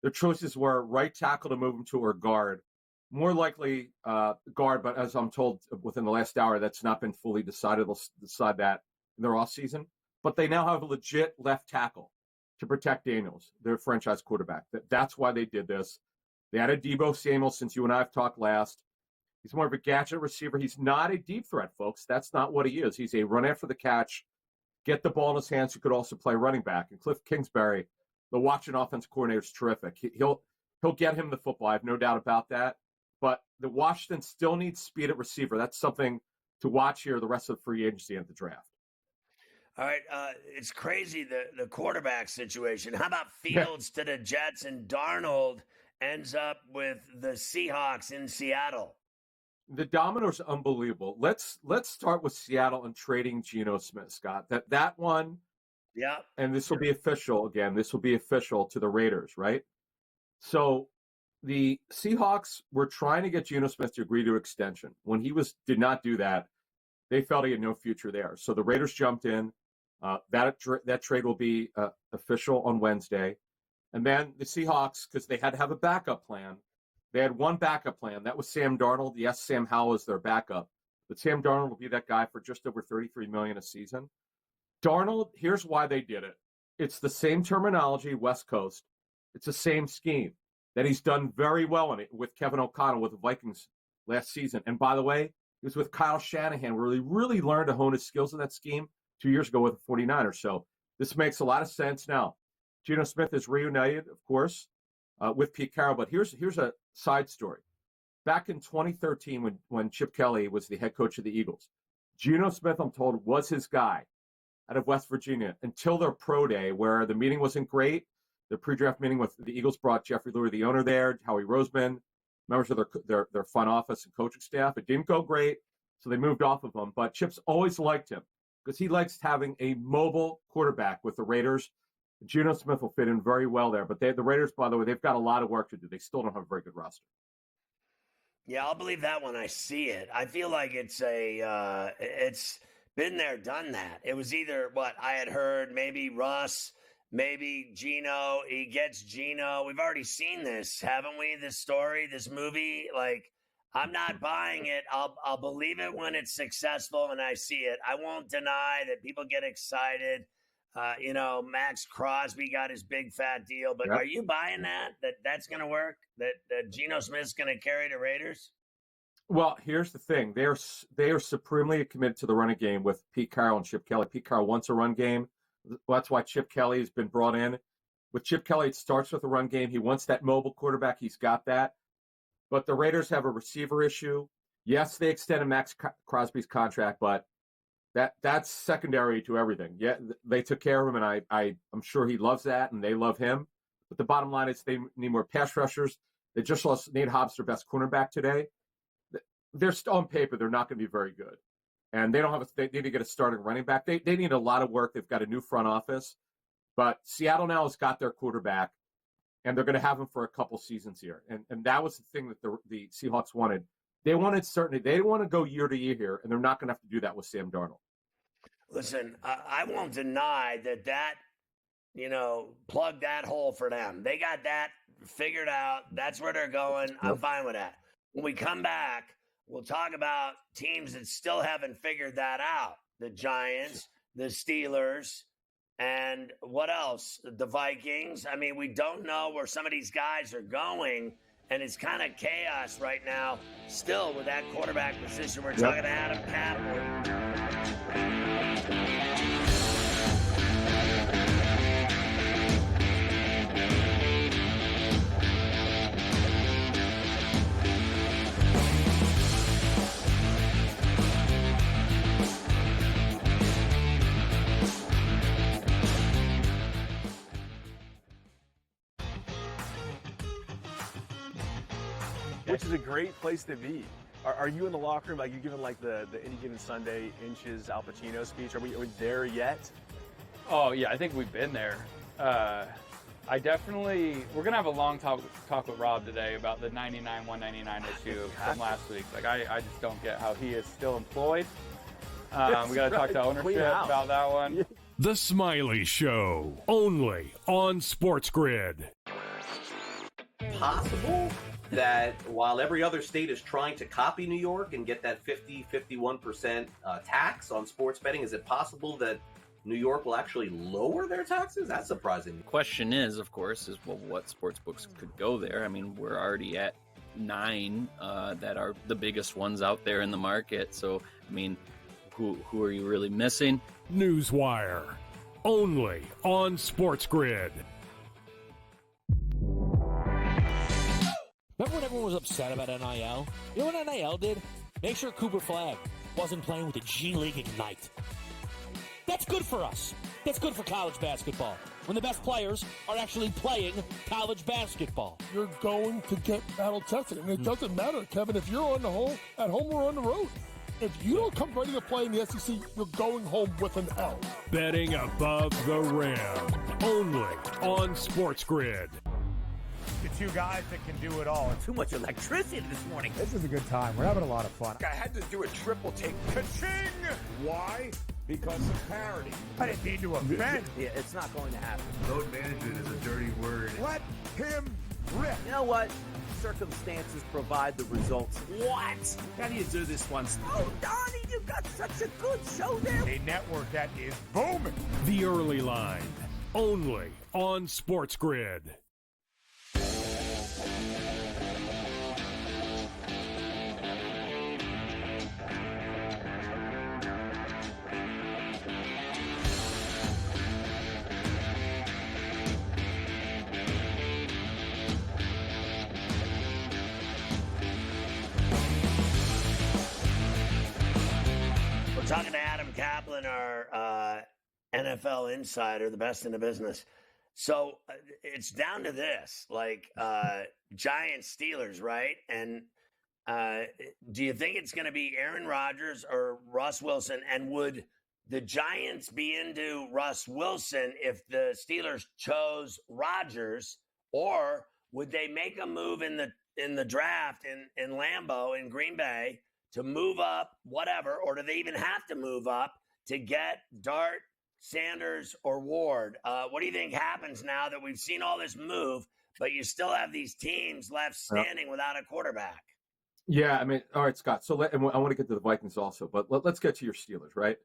Their choices were right tackle to move him to, or guard. More likely guard, but as I'm told within the last hour, that's not been fully decided. They'll decide that in their offseason. But they now have a legit left tackle to protect Daniels, their franchise quarterback. That's why they did this. They added Deebo Samuel, since you and I have talked last. He's more of a gadget receiver. He's not a deep threat, folks. That's not what he is. He's a run after the catch, get the ball in his hands. He could also play running back. And Cliff Kingsbury, the Washington offensive coordinator, is terrific. He'll get him the football. I have no doubt about that. But the Washington still needs speed at receiver. That's something to watch here the rest of the free agency and the draft. All right, it's crazy, the quarterback situation. How about Fields to the Jets, and Darnold ends up with the Seahawks in Seattle? The dominoes are unbelievable. Let's start with Seattle and trading Geno Smith, Scott. That one, yeah. And this will be official again. This will be official to the Raiders, right? So the Seahawks were trying to get Geno Smith to agree to extension. When he did not do that, they felt he had no future there. So the Raiders jumped in. That trade will be official on Wednesday. And then the Seahawks, because they had to have a backup plan, they had one backup plan. That was Sam Darnold. Yes, Sam Howell is their backup. But Sam Darnold will be that guy for just over $33 million a season. Darnold, here's why they did it. It's the same terminology, West Coast. It's the same scheme that he's done very well in it with Kevin O'Connell with the Vikings last season. And by the way, he was with Kyle Shanahan, where he really learned to hone his skills in that scheme 2 years ago with the 49ers. So this makes a lot of sense now. Geno Smith is reunited, of course, with Pete Carroll. But here's a side story. Back in 2013, when Chip Kelly was the head coach of the Eagles, Geno Smith, I'm told, was his guy out of West Virginia until their pro day, where the meeting wasn't great. The pre-draft meeting with the Eagles brought Jeffrey Lurie, the owner there, Howie Roseman, members of their front office and coaching staff. It didn't go great, so they moved off of him. But Chip's always liked him because he likes having a mobile quarterback with the Raiders. Geno Smith will fit in very well there. But the Raiders, by the way, they've got a lot of work to do. They still don't have a very good roster. Yeah, I'll believe that when I see it. I feel like it's been there, done that. It was either what I had heard, maybe Russ, maybe Geno. He gets Geno. We've already seen this, haven't we? This story, this movie. Like, I'm not buying it. I'll believe it when it's successful and I see it. I won't deny that people get excited. Max Crosby got his big fat deal, but Are you buying that's going to work? That Geno Smith's going to carry the Raiders? Well, here's the thing. They are supremely committed to the running game with Pete Carroll and Chip Kelly. Pete Carroll wants a run game. That's why Chip Kelly has been brought in. With Chip Kelly, it starts with a run game. He wants that mobile quarterback. He's got that. But the Raiders have a receiver issue. Yes, they extended Max Crosby's contract, but that's secondary to everything. Yeah, they took care of him, and I'm sure he loves that, and they love him. But the bottom line is they need more pass rushers. They just lost Nate Hobbs, their best cornerback today. They're still on paper. They're not going to be very good. And they need to get a starting running back. They need a lot of work. They've got a new front office. But Seattle now has got their quarterback, and they're going to have him for a couple seasons here. And that was the thing that the Seahawks wanted. They wanted certainty. They didn't want to go year to year here, and they're not going to have to do that with Sam Darnold. Listen, I won't deny that plug that hole for them. They got that figured out. That's where they're going. I'm fine with that. When we come back, we'll talk about teams that still haven't figured that out. The Giants, the Steelers, and what else? The Vikings. I mean, we don't know where some of these guys are going, and it's kind of chaos right now still with that quarterback position. We're talking to Adam Kaplan. Which is a great place to be. Are you in the locker room? Like, you giving like the Any Given Sunday inches Al Pacino speech? Are we there yet? Oh yeah, I think we've been there. we're going to have a long talk with Rob today about the 99-199 issue from last week. Like, I just don't get how he is still employed. We got to talk to ownership about that one. The Smiley Show, only on SportsGrid. Possible that while every other state is trying to copy New York and get that 51% tax on sports betting, is it possible that New York will actually lower their taxes? That's surprising. The question is, of course, well, what sports books could go there? I mean, we're already at 9 that are the biggest ones out there in the market. So, I mean, who are you really missing? Newswire, only on SportsGrid. Remember when everyone was upset about NIL? You know what NIL did? Make sure Cooper Flag wasn't playing with the G League Ignite. That's good for us. That's good for college basketball. When the best players are actually playing college basketball. You're going to get battle tested. And it doesn't matter, Kevin, if you're at home or on the road. If you don't come ready to play in the SEC, you're going home with an L. Betting above the rim, only on SportsGrid. The two guys that can do it all. Too much electricity this morning. This is a good time. We're having a lot of fun. I had to do a triple take. Ka-ching! Why? Because of parity. I didn't mean to offend. Yeah, it's not going to happen. Load management is a dirty word. Let him rip. You know what? Circumstances provide the results. What? How do you do this one? Oh, Donnie, you got such a good show there. A network that is booming. The Early Line, only on SportsGrid. Talking to Adam Kaplan, our NFL insider, the best in the business. So it's down to this, like Giants Steelers, right? And do you think it's going to be Aaron Rodgers or Russ Wilson? And would the Giants be into Russ Wilson if the Steelers chose Rodgers, or would they make a move in the draft in Lambeau in Green Bay to move up, whatever, or do they even have to move up to get Dart, Sanders, or Ward? What do you think happens now that we've seen all this move, but you still have these teams left standing without a quarterback? Yeah, I mean, all right, Scott. So I want to get to the Vikings also, but let's get to your Steelers, right?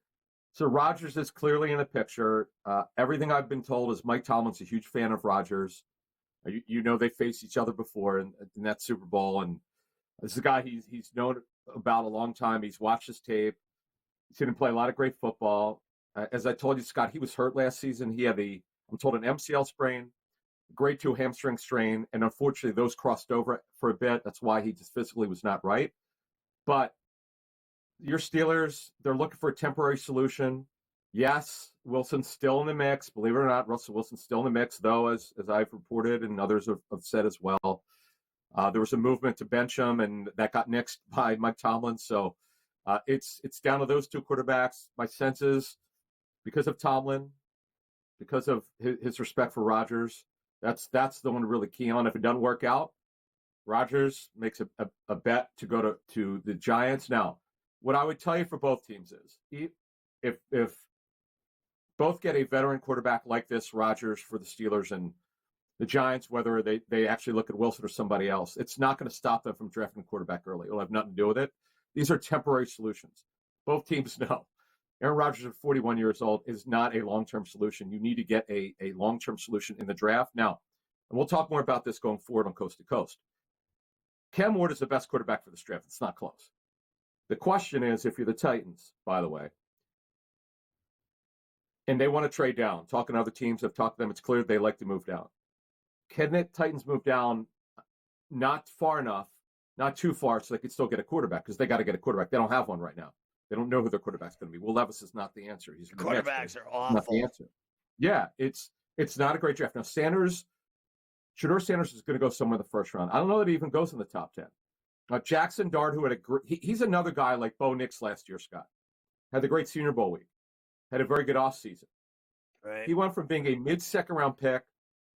So Rodgers is clearly in the picture. Everything I've been told is Mike Tomlin's a huge fan of Rodgers. You know they faced each other before in that Super Bowl, and this is a guy he's known about a long time. He's watched his tape. He's seen him play a lot of great football. As I told you, Scott, he was hurt last season. He had I'm told, an MCL sprain, grade 2 hamstring strain, and unfortunately those crossed over for a bit. That's why he just physically was not right. But your Steelers, they're looking for a temporary solution. Yes, Wilson's still in the mix. Believe it or not, Russell Wilson's still in the mix, though, as I've reported and others have said as well. There was a movement to bench him, and that got nixed by Mike Tomlin. So it's down to those two quarterbacks. My sense is because of Tomlin, because of his respect for Rodgers, that's the one to really key on. If it doesn't work out, Rodgers makes a bet to go to the Giants. Now, what I would tell you for both teams is if both get a veteran quarterback like this, Rodgers for the Steelers and the Giants, whether they actually look at Wilson or somebody else, it's not going to stop them from drafting a quarterback early. It'll have nothing to do with it. These are temporary solutions. Both teams know. Aaron Rodgers at 41 years old is not a long-term solution. You need to get a long-term solution in the draft. Now, and we'll talk more about this going forward on Coast to Coast. Cam Ward is the best quarterback for this draft. It's not close. The question is, if you're the Titans, by the way, and they want to trade down, talking to other teams, I've talked to them, it's clear they like to move down. Can the Titans move down not far enough, not too far, so they could still get a quarterback? Because they got to get a quarterback. They don't have one right now. They don't know who their quarterback's going to be. Will Levis is not the answer. He's Quarterbacks are awful. Not the answer. Yeah, it's not a great draft. Now, Shedeur Sanders is going to go somewhere in the first round. I don't know that he even goes in the top 10. Jackson Dart, who had he's another guy like Bo Nix last year, Scott. Had the great Senior Bowl week. Had a very good offseason. Right. He went from being a mid-second round pick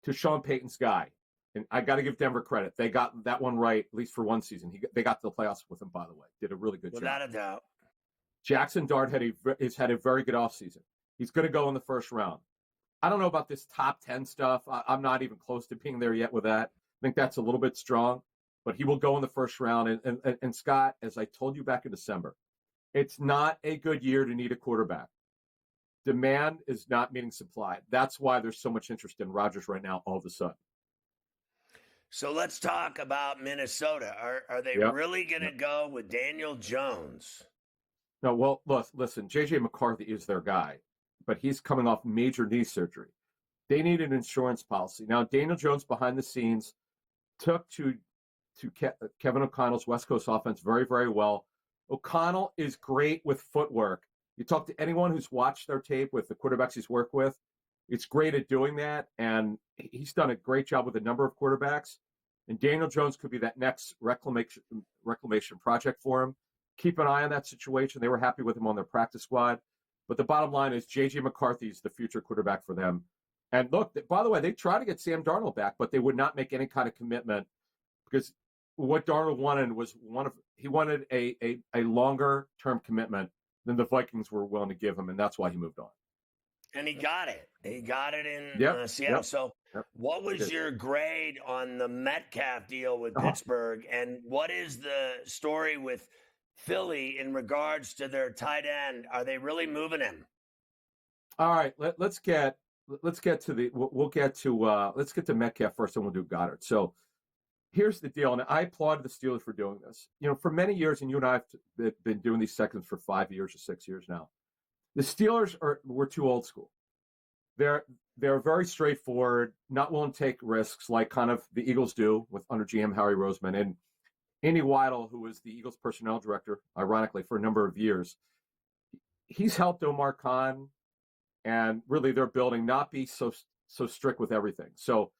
to Sean Payton's guy. And I got to give Denver credit. They got that one right, at least for one season. They got to the playoffs with him, by the way. Did a really good job. Without a doubt. Jackson Dart has had a very good offseason. He's going to go in the first round. I don't know about this top 10 stuff. I'm not even close to being there yet with that. I think that's a little bit strong, but he will go in the first round. And Scott, as I told you back in December, it's not a good year to need a quarterback. Demand is not meeting supply. That's why there's so much interest in Rodgers right now all of a sudden. So let's talk about Minnesota. Are they really going to go with Daniel Jones? No, well, listen, J.J. McCarthy is their guy, but he's coming off major knee surgery. They need an insurance policy. Now, Daniel Jones behind the scenes took to Kevin O'Connell's West Coast offense very, very well. O'Connell is great with footwork. You talk to anyone who's watched their tape with the quarterbacks he's worked with, it's great at doing that, and he's done a great job with a number of quarterbacks. And Daniel Jones could be that next reclamation project for him. Keep an eye on that situation. They were happy with him on their practice squad. But the bottom line is J.J. McCarthy is the future quarterback for them. And look, by the way, they tried to get Sam Darnold back, but they would not make any kind of commitment because what Darnold wanted was he wanted a longer-term commitment than the Vikings were willing to give him, and that's why he moved on. And he got it. He got it in Seattle. So what was your grade on the Metcalf deal with Pittsburgh? And what is the story with Philly in regards to their tight end? Are they really moving him? All right, let's get to Metcalf first, and we'll do Goddard. So here's the deal, and I applaud the Steelers for doing this. You know, for many years, and you and I have been doing these segments for 5 years or 6 years now. The Steelers were too old school. They're very straightforward, not willing to take risks like kind of the Eagles do with under GM Howie Roseman and Andy Weidel, who was the Eagles personnel director, ironically, for a number of years. He's helped Omar Khan and really their building not be so strict with everything. So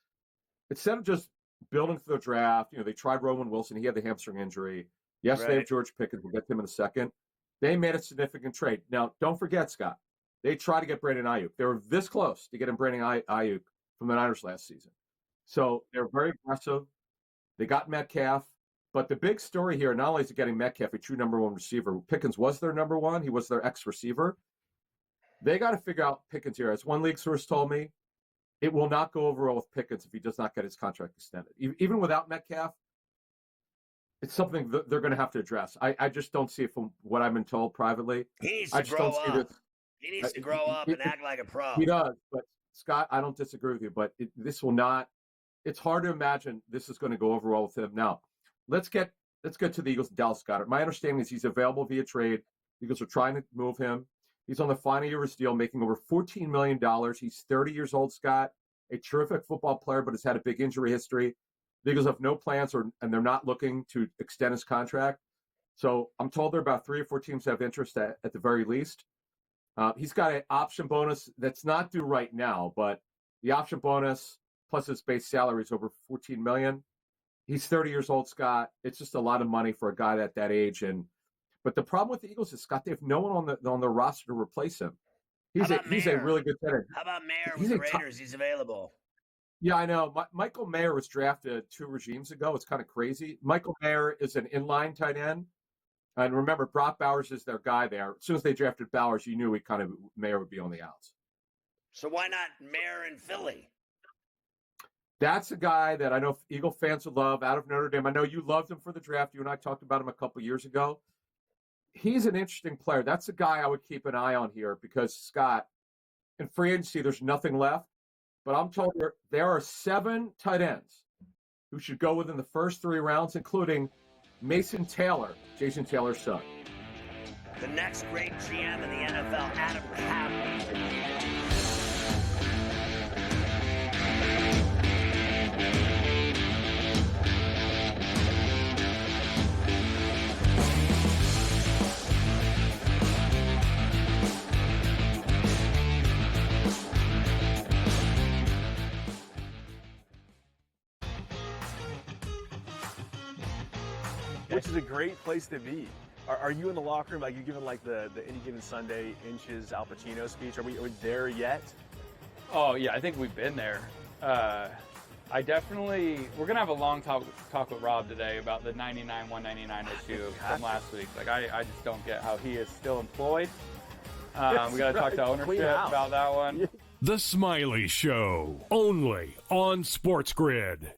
instead of just building for the draft, they tried Roman Wilson. He had the hamstring injury. Yes, they have George Pickens. We'll get to him in a second. They made a significant trade. Now, don't forget, Scott, they tried to get Brandon Ayuk. They were this close to getting Brandon Ayuk from the Niners last season. So they're very aggressive. They got Metcalf. But the big story here, not only is it getting Metcalf, a true number one receiver, Pickens was their number one. He was their ex-receiver. They got to figure out Pickens here. As one league source told me, it will not go over well with Pickens if he does not get his contract extended. Even without Metcalf, it's something that they're going to have to address. I just don't see it from what I've been told privately. He needs to grow up. He needs to grow up and act like a pro. He does. But, Scott, I don't disagree with you. But this will not – it's hard to imagine this is going to go over well with him. Now, let's get to the Eagles and Dallas Goedert. My understanding is he's available via trade. The Eagles are trying to move him. He's on the final year of his deal, making over $14 million. He's 30 years old, Scott, a terrific football player, but has had a big injury history. The Eagles have no plans, and they're not looking to extend his contract. So I'm told there are about 3 or 4 teams that have interest at the very least. He's got an option bonus that's not due right now, but the option bonus plus his base salary is over $14 million. He's 30 years old, Scott. It's just a lot of money for a guy at that age. But the problem with the Eagles is, Scott, they have no one on the roster to replace him. He's a really good hitter. How about Mayer with the Raiders? He's available. Yeah, I know. Michael Mayer was drafted 2 regimes ago. It's kind of crazy. Michael Mayer is an inline tight end. And remember, Brock Bowers is their guy there. As soon as they drafted Bowers, you knew Mayer would be on the outs. So why not Mayer in Philly? That's a guy that I know Eagle fans would love out of Notre Dame. I know you loved him for the draft. You and I talked about him a couple years ago. He's an interesting player. That's a guy I would keep an eye on here because, Scott, in free agency, there's nothing left. But I'm told there are 7 tight ends who should go within the first 3 rounds, including Mason Taylor, Jason Taylor's son. The next great GM in the NFL, Adam Capper. Which is a great place to be. Are you in the locker room? Like, you giving like the Any Given Sunday inches Al Pacino speech? Are we there yet? Oh yeah, I think we've been there. I definitely, we're going to have a long talk with Rob today about the 99-199 issue from last week. Like, I just don't get how he is still employed. We got to talk to ownership about that one. The Smiley Show, only on SportsGrid.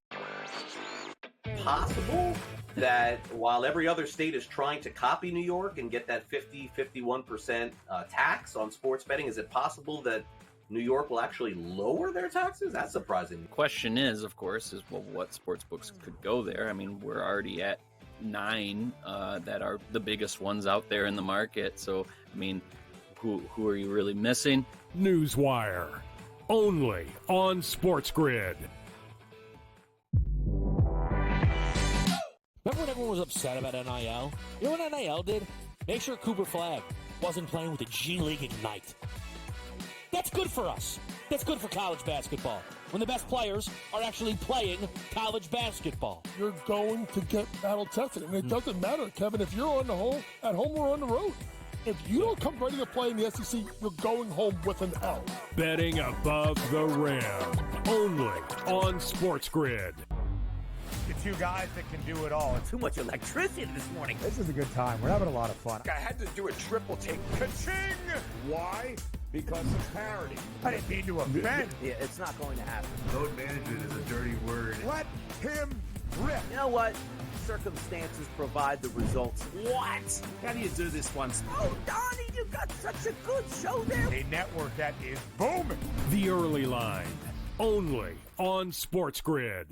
Possible that while every other state is trying to copy New York and get that 51% tax on sports betting, is it possible that New York will actually lower their taxes? That's surprising. The question is, of course, well, what sports books could go there? I mean, we're already at 9 that are the biggest ones out there in the market. So, I mean, who are you really missing? Newswire, only on SportsGrid. Remember when everyone was upset about NIL? You know what NIL did? Make sure Cooper Flag wasn't playing with the G League Ignite. That's good for us. That's good for college basketball. When the best players are actually playing college basketball. You're going to get battle tested. And it doesn't matter, Kevin, if you're on the home, at home or on the road. If you don't come ready to play in the SEC, you're going home with an L. Betting above the rim, only on SportsGrid. The two guys that can do it all. Too much electricity this morning. This is a good time. We're having a lot of fun. I had to do a triple take. Ka-ching! Why? Because of parity. I didn't mean to offend. Yeah, it's not going to happen. Load management is a dirty word. Let him rip. You know what? Circumstances provide the results. What? How do you do this once? Oh, Donnie, you got such a good show there. A network that is booming. The Early Line, only on SportsGrid.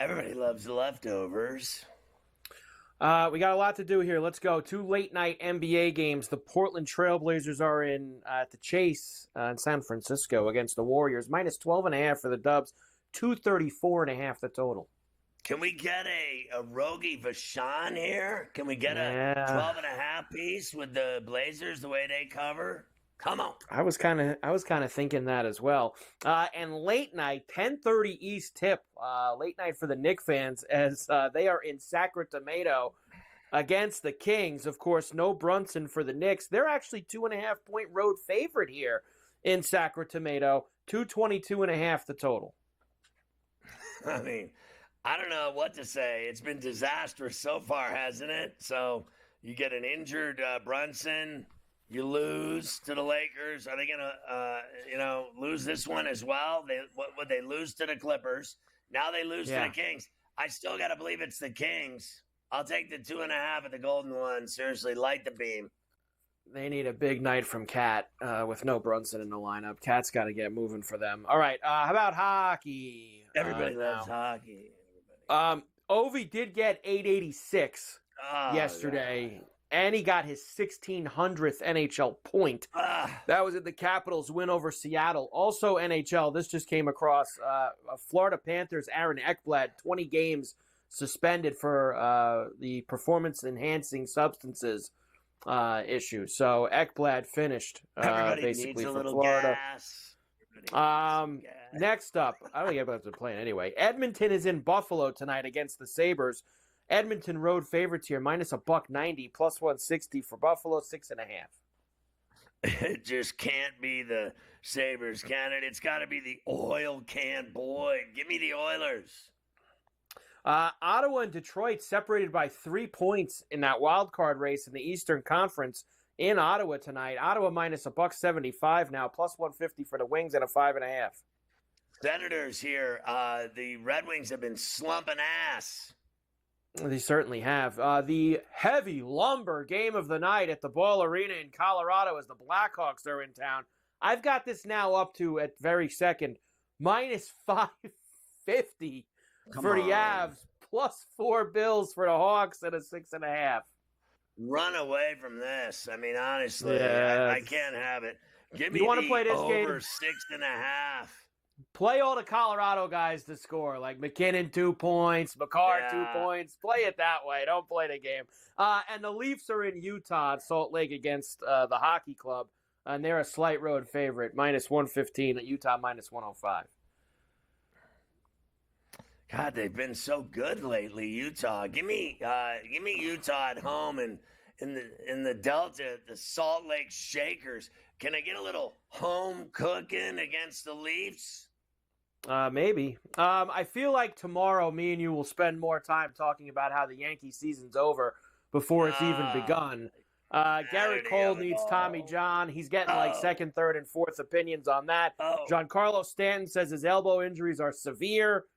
Everybody loves the leftovers. We got a lot to do here. Let's go. 2 late-night NBA games. The Portland Trailblazers are in at the Chase in San Francisco against the Warriors. Minus 12.5 for the Dubs. 234.5 the total. Can we get a Rogie Vachon here? Can we get a 12.5 piece with the Blazers the way they cover? Come on. I was kind of thinking that as well. And late night, 10:30 East tip. Late night for the Knicks fans as they are in Sacramento against the Kings. Of course, no Brunson for the Knicks. They're actually 2.5-point road favorite here in Sacramento. 222.5 the total. I mean, I don't know what to say. It's been disastrous so far, hasn't it? So you get an injured Brunson. You lose to the Lakers. Are they going to, lose this one as well? Would they lose to the Clippers? Now they lose to the Kings. I still got to believe it's the Kings. I'll take the 2.5 at the Golden One. Seriously, light the beam. They need a big night from Cat with no Brunson in the lineup. Cat's got to get moving for them. All right, how about hockey? Everybody loves hockey. Ovi did get 886 yesterday. And he got his 1600th NHL point. That was at the Capitals' win over Seattle. Also NHL, this just came across. Florida Panthers' Aaron Ekblad, 20 games suspended for the performance-enhancing substances issue. So Ekblad finished basically for Florida. Next up, I don't think Ekblad's playing anyway. Edmonton is in Buffalo tonight against the Sabres. Edmonton road favorites here, minus $1.90, plus 160 for Buffalo, 6.5. It just can't be the Sabres, can it? It's got to be the oil can. Boy, give me the Oilers. Ottawa and Detroit separated by 3 points in that wild card race in the Eastern Conference in Ottawa tonight. Ottawa minus $1.75 now, plus 150 for the Wings and a 5.5. Senators here. The Red Wings have been slumping ass. They certainly have. The heavy lumber game of the night at the Ball Arena in Colorado as the Blackhawks are in town. I've got this now up to, at very second, minus 550 for the Avs, plus 4 Bills for the Hawks at a 6.5. Run away from this. I mean, honestly, I can't have it. Give me you want to play this over game? 6.5. Play all the Colorado guys to score, like McKinnon 2 points, McCarr 2 points. Play it that way. Don't play the game. And the Leafs are in Utah at Salt Lake against the hockey club, and they're a slight road favorite, -115 at Utah -105. God, they've been so good lately, Utah. Give me Utah at home and in the Delta, the Salt Lake Shakers. Can I get a little home cooking against the Leafs? Maybe. I feel like tomorrow me and you will spend more time talking about how the Yankee season's over before it's even begun. Garrett Cole needs Tommy John. He's getting like second, third, and fourth opinions on that. Giancarlo Stanton says his elbow injuries are severe.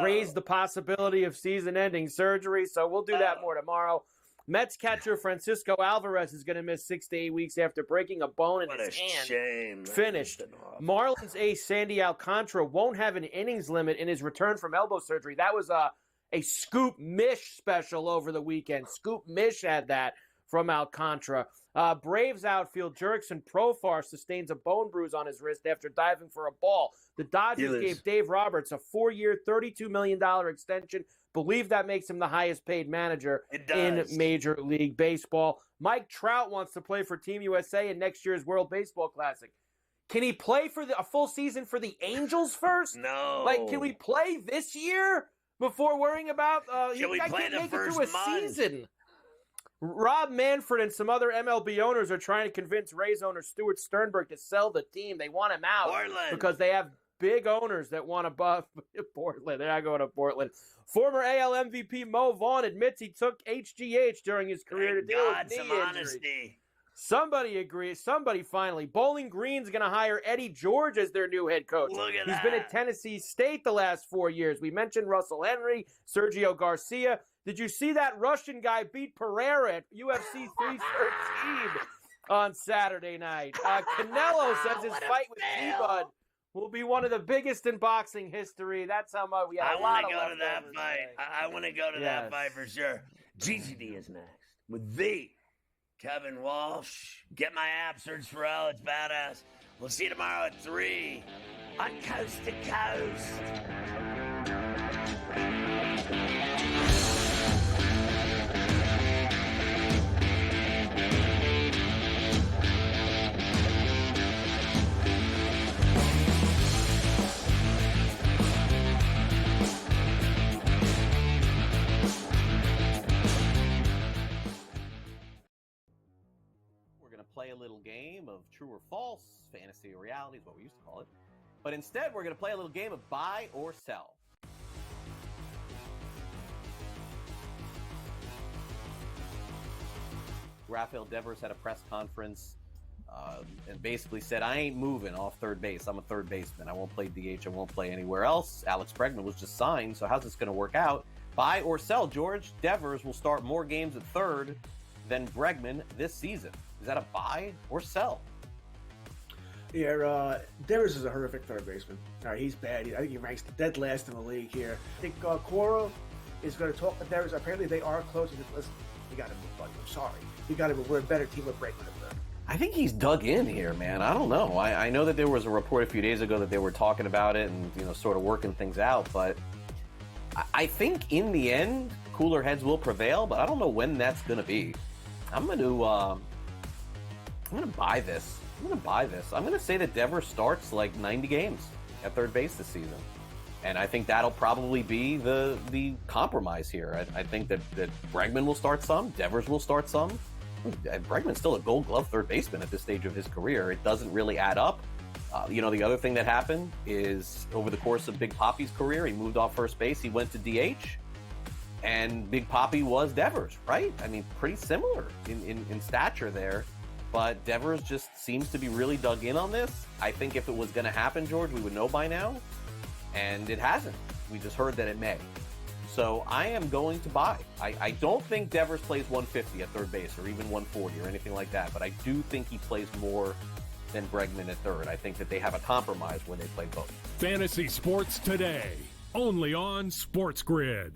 Raised the possibility of season-ending surgery, so we'll do that more tomorrow. Mets catcher Francisco Alvarez is going to miss 6 to 8 weeks after breaking a bone in his hand. Shame. Finished. Marlins ace Sandy Alcantara won't have an innings limit in his return from elbow surgery. That was a Scoop Mish special over the weekend. Scoop Mish had that from Alcantara. Braves outfield Jurickson Profar sustains a bone bruise on his wrist after diving for a ball. The Dodgers gave Dave Roberts a 4-year, $32 million extension. Believe that makes him the highest paid manager in Major League Baseball. Mike Trout wants to play for Team USA in next year's World Baseball Classic. Can he play for a full season for the Angels first? No. Like, can we play this year before worrying about Can we play the first season? Rob Manfred and some other MLB owners are trying to convince Rays owner Stuart Sternberg to sell the team. They want him out because they have big owners that want to buff Portland. They're not going to Portland. Former AL MVP Mo Vaughn admits he took HGH during his career to deal with knee injury. Honesty. Somebody agrees. Somebody finally. Bowling Green's going to hire Eddie George as their new head coach. Look at He's been at Tennessee State the last 4 years. We mentioned Russell Henry, Sergio Garcia. Did you see that Russian guy beat Pereira at UFC 313 on Saturday night? Canelo says his fight with T-Bud will be one of the biggest in boxing history. That's how much we have. I want to go to that fight. I want to go to that fight for sure. GCD is next with the Kevin Walsh. Get my app, search Ferrall. It's badass. We'll see you tomorrow at 3 on Coast to Coast. Play a little game of true or false, fantasy or reality is what we used to call it. But instead, we're going to play a little game of buy or sell. Rafael Devers had a press conference and basically said, I ain't moving off third base. I'm a third baseman. I won't play DH. I won't play anywhere else. Alex Bregman was just signed, so how's this going to work out? Buy or sell, George? Devers will start more games at third than Bregman this season. Is that a buy or sell? Yeah, Devers is a horrific third baseman. All right, he's bad. I think he ranks dead last in the league here. I think Cora is going to talk to Devers. Apparently, they are close. He said, listen, you got to move, buddy. I'm sorry. You got to move. We're a better team with Bregman up there. I think he's dug in here, man. I don't know. I know that there was a report a few days ago that they were talking about it and, sort of working things out. But I think in the end, cooler heads will prevail. But I don't know when that's going to be. I'm going to buy this. I'm going to say that Devers starts like 90 games at third base this season. And I think that'll probably be the compromise here. I think that Bregman will start some. Devers will start some. Bregman's still a Gold Glove third baseman at this stage of his career. It doesn't really add up. The other thing that happened is over the course of Big Papi's career, he moved off first base. He went to DH. And Big Papi was Devers, right? I mean, pretty similar in stature there. But Devers just seems to be really dug in on this. I think if it was going to happen, George, we would know by now. And it hasn't. We just heard that it may. So I am going to buy. I don't think Devers plays 150 at third base or even 140 or anything like that. But I do think he plays more than Bregman at third. I think that they have a compromise where they play both. Fantasy Sports Today, only on SportsGrid.